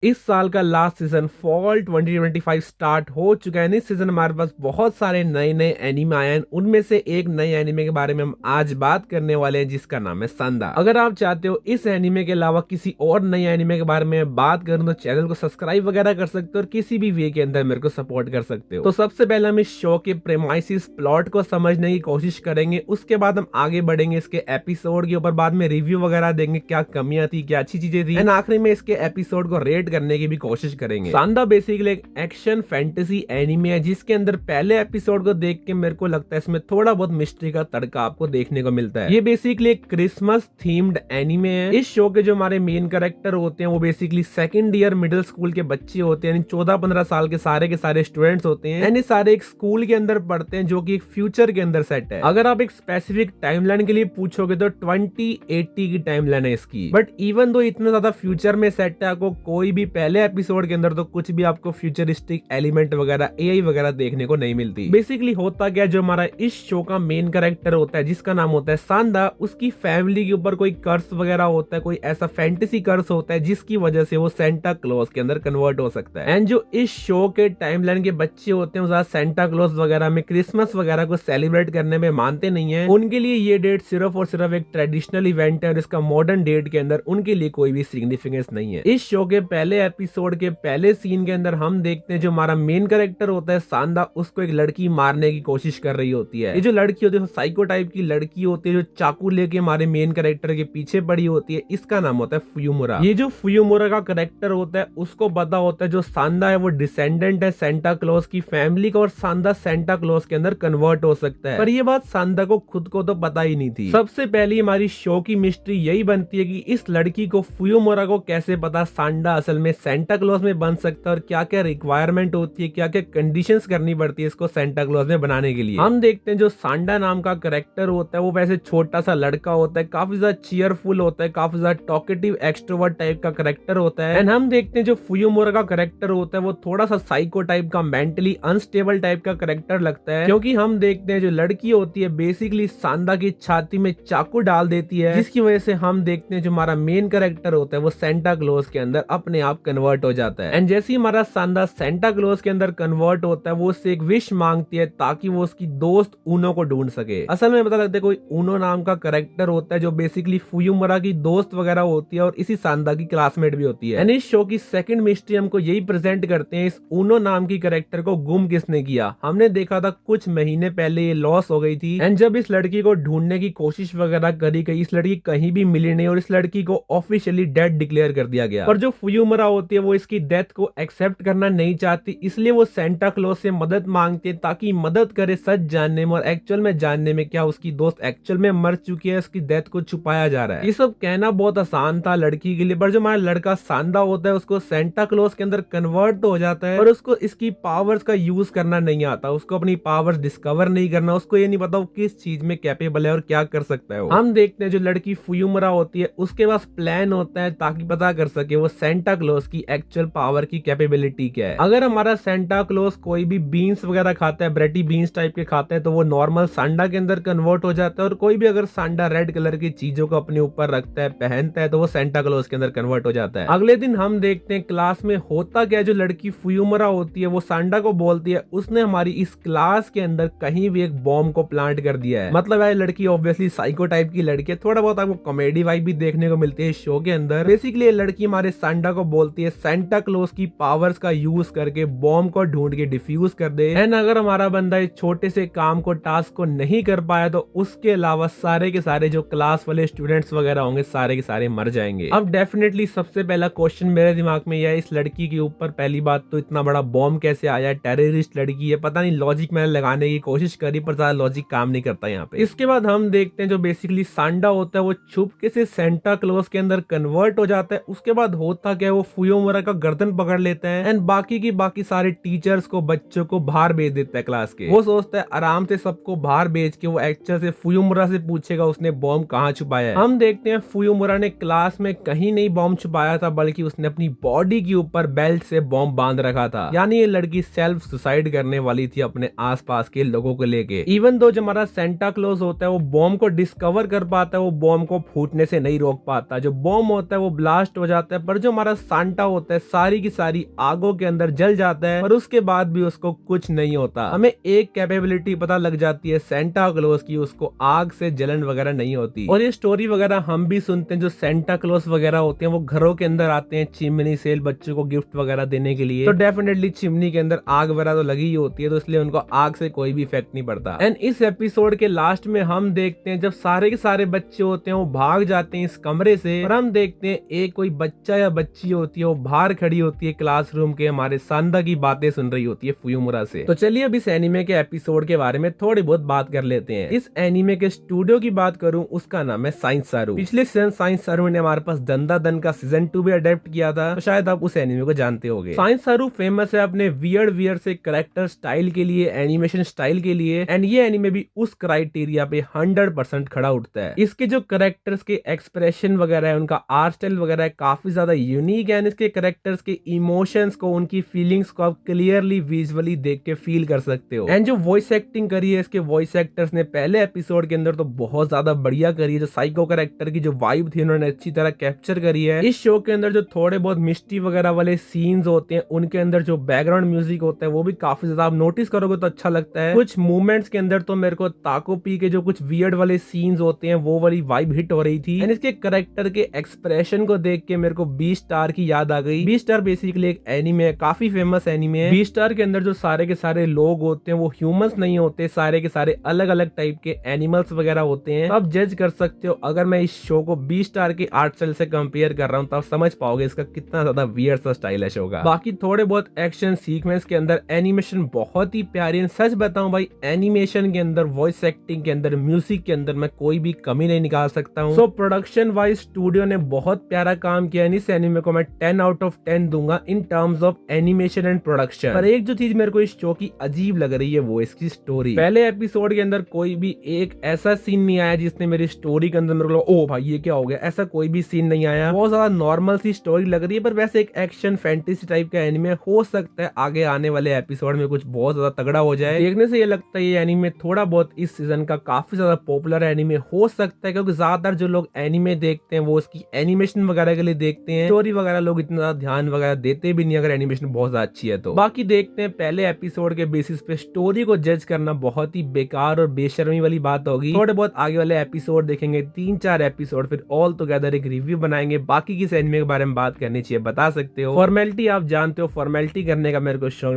इस साल का लास्ट सीजन फॉल 2025 स्टार्ट हो चुका है। इस सीजन हमारे पास बहुत सारे नए नए एनिमे आए हैं। उनमें से एक नए एनिमे के बारे में हम आज बात करने वाले हैं, जिसका नाम है सांदा। अगर आप चाहते हो इस एनिमे के अलावा किसी और नए एनिमे के बारे में बात करूं तो चैनल को सब्सक्राइब वगैरह कर सकते हो और किसी भी वे के अंदर मेरे को सपोर्ट कर सकते हो। तो सबसे पहले हम इस शो के प्रेमाइसिस प्लॉट को समझने की कोशिश करेंगे, उसके बाद हम आगे बढ़ेंगे इसके एपिसोड के ऊपर, बाद में रिव्यू वगैरह देंगे, क्या कमियां थी, क्या अच्छी चीजें थी, एंड आखिरी में इसके एपिसोड को रेट करने की भी कोशिश करेंगे। सांदा बेसिकली एक एक्शन फैंटेसी एनिमे है, जिसके अंदर पहले एपिसोड को देख के मेरे को लगता है इसमें थोड़ा बहुत मिस्ट्री का तड़का आपको देखने को मिलता है। ये बेसिकली एक क्रिसमस थीम्ड एनिमे है। इस शो के जो हमारे मेन कैरेक्टर होते हैं वो basically second year middle school के बच्चे होते हैं, 14-15 साल के सारे स्टूडेंट्स होते हैं, एंड ये सारे एक स्कूल के अंदर पढ़ते हैं जो कि एक फ्यूचर के अंदर सेट है। अगर आप एक स्पेसिफिक टाइमलाइन के लिए पूछोगे तो 2080 की टाइमलाइन है इसकी, बट इवन दो इतना ज्यादा फ्यूचर में सेट है, आपको कोई भी पहले एपिसोड के अंदर तो कुछ भी आपको फ्यूचरिस्टिक एलिमेंट वगैरह एआई वगैरह देखने को नहीं मिलती। बेसिकली होता क्या, जो हमारा इस शो का मेन कैरेक्टर होता है जिसका नाम होता है सांदा, उसकी फैमिली के ऊपर कोई कर्स वगैरह होता है, कोई ऐसा फैंटेसी कर्स होता है जिसकी वजह से वो सेंटा क्लॉज के अंदर कन्वर्ट हो सकता है। एंड जो इस शो के टाइमलाइन के बच्चे होते हैं वो सेंटा क्लॉज वगैरह में क्रिसमस वगैरह को सेलिब्रेट करने में मानते नहीं है। उनके लिए ये डेट सिर्फ और सिर्फ एक ट्रेडिशनल इवेंट है और इसका मॉडर्न डेट के अंदर उनके लिए कोई भी सिग्निफिकेंस नहीं है। इस शो के पहले एपिसोड के पहले सीन के अंदर हम देखते हैं जो हमारा मेन कैरेक्टर होता है सांदा, उसको एक लड़की मारने की कोशिश कर रही होती है। ये जो लड़की होती है साइको टाइप की लड़की होती है जो चाकू लेके हमारे मेन कैरेक्टर के पीछे पड़ी होती है। इसका नाम होता है फुयुमुरा। ये जो फुयुमुरा का कैरेक्टर होता है उसको पता होता है जो सांदा है वो डिसेंडेंट है सेंटा क्लॉज की फैमिली का और सांदा सेंटा क्लॉज के अंदर कन्वर्ट हो सकता है, पर ये बात सांदा को खुद को तो पता ही नहीं थी। सबसे पहली हमारी शो की मिस्ट्री यही बनती है कि इस लड़की को फुयुमुरा को कैसे पता सांडा असल में सेंटा क्लॉज में बन सकता है और क्या क्या रिक्वायरमेंट होती है, क्या क्या कंडीशंस करनी पड़ती है इसको सेंटा क्लॉज में बनाने के लिए। हम देखते हैं जो सांडा नाम का कैरेक्टर होता है वो वैसे छोटा सा लड़का होता है, काफी ज्यादा चीयरफुल होता है, काफी ज्यादा टॉकेटिव एक्सट्रोवर्ट टाइप का कैरेक्टर होता है। एंड हम देखते हैं जो फुयुमुरा का कैरेक्टर होता है वो थोड़ा सा साइको टाइप का, मेंटली अनस्टेबल टाइप का कैरेक्टर लगता है, क्योंकि हम देखते हैं जो लड़की होती है बेसिकली सांदा की छाती में चाकू डाल देती है, जिसकी वजह से हम देखते हैं जो हमारा मेन कैरेक्टर होता है वो सेंटा क्लॉज के अंदर अपने आप कन्वर्ट हो जाता है। एंड जैसे ही हमारा सांदा सेंटा क्लॉज के अंदर कन्वर्ट होता है वो उससे एक विश मांगती है ताकि वो उसकी दोस्त ऊनो को ढूंढ सके। असल में पता लगता है कोई ऊनो नाम का कैरेक्टर होता है जो बेसिकली फुयुमुरा की दोस्त वगैरह होती है और इसी सांदा की क्लासमेट भी होती है। एंड इस शो की सेकंड मिस्ट्री हमको यही प्रेजेंट करते हैं, इस ऊनो नाम की कैरेक्टर को गुम किसने किया। हमने देखा था कुछ महीने पहले ये लॉस हो गई थी, एंड जब इस लड़की को ढूंढने की कोशिश वगैरह करी गई, इस लड़की कहीं भी मिली नहीं और इस लड़की को ऑफिशियली डेड डिक्लेयर कर दिया गया। पर जो फुयुमुरा होती है वो इसकी डेथ को एक्सेप्ट करना नहीं चाहती, इसलिए वो सेंटा क्लॉज से मदद मांगती है ताकि मदद करे सच जानने में और एक्चुअल में जानने में क्या उसकी दोस्त एक्चुअल में मर चुकी है, उसकी डेथ को छुपाया जा रहा है। ये सब कहना बहुत आसान था लड़की के लिए, पर जो हमारा लड़का सांदा होता है उसको सेंटा क्लॉज के अंदर कन्वर्ट तो हो जाता है पर उसको इसकी पावर्स का यूज करना नहीं आता, उसको अपनी पावर्स डिस्कवर नहीं करना, उसको ये नहीं पता वो किस चीज में कैपेबल है और क्या कर सकता है। हम देखते हैं जो लड़की फुयुमुरा होती है उसके पास प्लान होता है ताकि पता कर सके वो सेंटा क्लॉज की एक्चुअल पावर की कैपेबिलिटी क्या है। अगर हमारा सेंटा क्लॉज कोई भी बीन्स वगैरह खाता है, ब्रेटी बीन्स टाइप के खाता है, तो वो नॉर्मल सांडा के अंदर कन्वर्ट हो जाता है, और कोई भी अगर सांडा रेड कलर की चीजों को अपने ऊपर रखता है, पहनता है, तो वो सेंटा क्लॉज के अंदर कन्वर्ट हो जाता है। अगले दिन हम देखते हैं क्लास में होता क्या, जो लड़की फुयुमुरा होती है वो सांडा को बोलती है उसने हमारी इस क्लास के अंदर कहीं भी एक बॉम्ब को प्लांट कर दिया है। मतलब है लड़की ऑब्वियसली साइको टाइप की लड़की है, थोड़ा बहुत आपको कॉमेडी वाइब भी देखने को मिलती है इस शो के अंदर। बेसिकली ये लड़की हमारे सांडा को बोलती है सेंटा क्लॉज की पावर्स का यूज करके बॉम्ब को ढूंढ के डिफ्यूज कर दे, एंड अगर हमारा बंदा इस छोटे से काम को, टास्क को नहीं कर पाया तो उसके अलावा सारे के सारे जो क्लास वाले स्टूडेंट्स वगैरह होंगे सारे के सारे मर जाएंगे। अब डेफिनेटली सबसे पहला क्वेश्चन मेरे दिमाग में यह है, इस लड़की के ऊपर पहली बात तो इतना बड़ा बॉम्ब कैसे आया, टेररिस्ट लड़की है, पता नहीं लॉजिक मैंने लगाने की कोशिश करी पर ज्यादा लॉजिक काम नहीं करता यहाँ पे। इसके बाद हम देखते हैं जो बेसिकली सांडा होता है वो छुपके से सेंटा क्लॉज के अंदर कन्वर्ट हो जाता है। उसके बाद होता क्या है, वो फुयुमुरा का गर्दन पकड़ लेता है एंड बाकी सारे टीचर्स को, बच्चों को बाहर भेज देता है क्लास के। वो सोचता है आराम से सबको बाहर भेज के वो एक्चुअल से फुयुमुरा से पूछेगा उसने बॉम्ब कहाँ छुपाया है। हम देखते हैं फुयुमुरा ने क्लास में कहीं नहीं बॉम्ब छुपाया था, बल्कि उसने अपनी बॉडी के ऊपर बेल्ट से बॉम्ब बांध रखा था, यानी ये लड़की सेल्फ सुसाइड करने वाली थी अपने आसपास के लोगों को लेके। इवन दो जो हमारा सेंटा क्लॉज होता है वो बॉम्ब को डिस्कवर कर पाता है, वो बॉम्ब को फूटने से नहीं रोक पाता, जो बॉम्ब होता है वो ब्लास्ट हो जाता है, पर जो हमारा सांता होता है सारी की सारी आगों के अंदर जल जाता है, और उसके बाद भी उसको कुछ नहीं होता। हमें एक कैपेबिलिटी पता लग जाती है सेंटा क्लॉज की, उसको आग से जलन वगैरह नहीं होती। और ये स्टोरी वगैरह हम भी सुनते हैं, जो सेंटा क्लॉज वगैरह होते हैं वो घरों के अंदर आते हैं चिमनी से बच्चों को गिफ्ट वगैरह देने के लिए, तो डेफिनेटली चिमनी के अंदर आग वगैरह तो लगी ही होती है, तो इसलिए उनको आग से कोई भी इफेक्ट नहीं पड़ता। एंड इस एपिसोड के लास्ट में हम देखते हैं जब सारे के सारे बच्चे होते हैं वो भाग जाते हैं इस कमरे से, और हम देखते हैं एक कोई बच्चा या बच्ची होती है वो बाहर खड़ी होती है क्लासरूम के, हमारे सांदा की बातें सुन रही होती है फुयुमुरा से। तो चलिए अब इस एनिमे के एपिसोड के बारे में थोड़ी बहुत बात कर लेते हैं। इस एनिमे के स्टूडियो की बात करूं, उसका नाम है साइंस सारू। पिछले सीजन साइंस सारू ने हमारे पास दंदा दन का सीजन 2 भी अडेप्ट किया था, तो शायद आप उस एनिमे को जानते होंगे। साइंस सारू फेमस है अपने वियर्ड से कैरेक्टर स्टाइल के लिए, एनिमेशन स्टाइल के लिए, एंड ये एनिमे भी उस क्राइटेरिया पे 100% खड़ा उठता है। इसके जो कैरेक्टर्स के एक्सप्रेशन वगैरह है, उनका आर्ट स्टाइल वगैरह है, काफी ज्यादा यूनिक है। इसके कैरेक्टर्स के इमोशंस को, उनकी फीलिंग्स को आप क्लियरली विजुअली देख के फील कर सकते हो। एंड जो वॉइस एक्टिंग करी है इसके वॉइस एक्टर्स ने पहले एपिसोड के अंदर तो बहुत ज्यादा बढ़िया करी है। जो साइको कैरेक्टर की जो वाइब थी उन्होंने अच्छी तरह कैप्चर करी है। इस शो के अंदर जो थोड़े बहुत मिस्ट्री वगैरह वाले सीन्स होते हैं, उनके अंदर जो बैकग्राउंड म्यूजिक होता है वो भी काफी ज्यादा आप नोटिस करोगे तो अच्छा लगता है। कुछ मूवमेंट्स के अंदर तो मेरे को ताको पी के जो कुछ वियर्ड वाले सीन्स होते हैं वो वाली वाइब हिट हो रही थी। एंड इसके कैरेक्टर के एक्सप्रेशन को देख के मेरे को बी स्टार की याद आ गई। बी स्टार बेसिकली एक एनिमे है, काफी फेमस एनिमे है। बी स्टार के अंदर जो सारे के सारे लोग होते हैं वो ह्यूमंस नहीं होते, सारे के सारे अलग अलग टाइप के एनिमल्स वगैरह होते हैं। तो आप जज कर सकते हो, अगर मैं इस शो को बी स्टार के आर्ट स्टाइल से कंपेयर कर रहा हूँ तो आप समझ पाओगे इसका कितना ज्यादा वियर्ड सा स्टाइल है शो का। बाकी थोड़े बहुत एक्शन सीक्वेंस के अंदर एनिमेशन बहुत ही प्यारी है। सच बताऊं भाई, एनिमेशन के अंदर, वॉइस एक्टिंग के अंदर, म्यूजिक के अंदर मैं कोई भी कमी नहीं निकाल सकता हूँ। सो प्रोडक्शन वाइज स्टूडियो ने बहुत प्यारा काम किया है। इस एनिमे को मैं 10 आउट ऑफ 10 दूंगा in terms of animation and production. पर एक जो चीज मेरे को इस शो की अजीब लग रही है वो इसकी स्टोरी। पहले एपिसोड के अंदर कोई भी एक ऐसा सीन नहीं आया जिसने मेरी स्टोरी के अंदर मेरे को ओ भाई ये क्या हो गया, ऐसा कोई भी सीन नहीं आया। बहुत ज्यादा नॉर्मल सी स्टोरी लग रही है, पर वैसे एक एक्शन फैंटेसी टाइप का एनिमे हो सकता है आगे आने वाले एपिसोड में कुछ बहुत ज्यादा तगड़ा हो जाए। देखने से ये लगता है ये एनिमे थोड़ा बहुत इस सीजन का काफी ज्यादा पॉपुलर एनिमे हो सकता है, क्योंकि ज्यादातर जो लोग एनिमे देखते हैं वो उसकी एनिमेशन वगैरह के लिए देखते हैं। स्टोरी वगैरह लोग इतना ज्यादा ध्यान वगैरह देते भी नहीं अगर एनिमेशन बहुत ज्यादा अच्छी है तो। बाकी देखते हैं, पहले एपिसोड के बेसिस पे स्टोरी को जज करना बहुत ही बेकार और बेशर्मी वाली बात होगी। थोड़े बहुत आगे वाले एपिसोड देखेंगे, 3-4 एपिसोड, फिर ऑल टुगेदर एक रिव्यू बनाएंगे। बाकी किस एनिमे के बारे में बात करनी चाहिए बता सकते हो। फॉर्मेलिटी आप जानते हो, फॉर्मेलिटी करने का मेरे को शौक।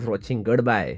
Watching, good bye.